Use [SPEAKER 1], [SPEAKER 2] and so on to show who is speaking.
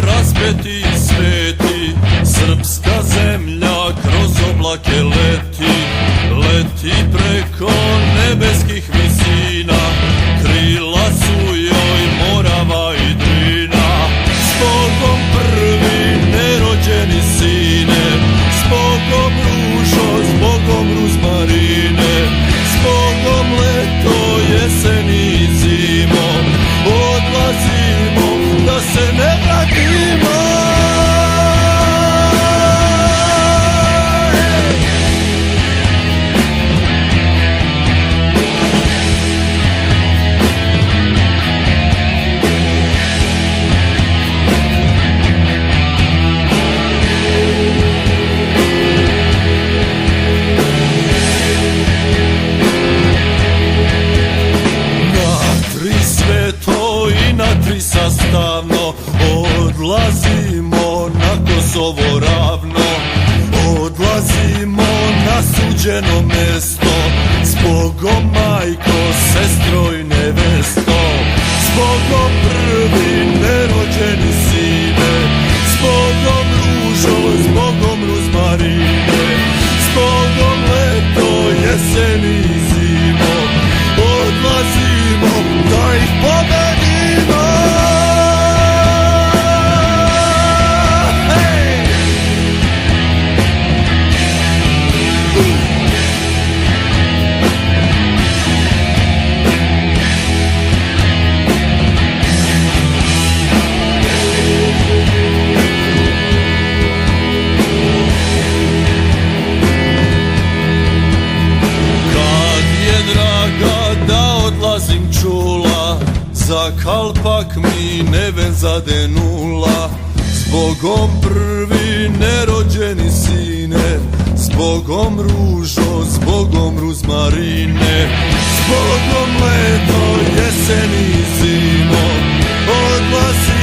[SPEAKER 1] Raspeti sveti, srpska zemlja kroz oblake leti, leti preko nebeskih visina, krila su joj Morava i Drina. S Bogom prvi nerođeni sine, s Bogom ružo, s Bogom ruzmarine, s Bogom leto, jesen i zimo, odlazimo da se ne vratimo. Sastavno odlazimo na Kosovo ravno, odlazimo na suđeno mesto, s Bogom majko, sestro i nevesto, s Bogom prvi nerođeni sine, s Bogom ružo, s Bogom ruzmarine, s Bogom leto, jesen i zimo, odlazimo da ih pobedimo. Odlazim čula, za kalpak mi neven zadenula, s Bogom prvi nerođeni sine, s Bogom ružo, s Bogom ruzmarine, s Bogom leto, jesen i zimo, odlazim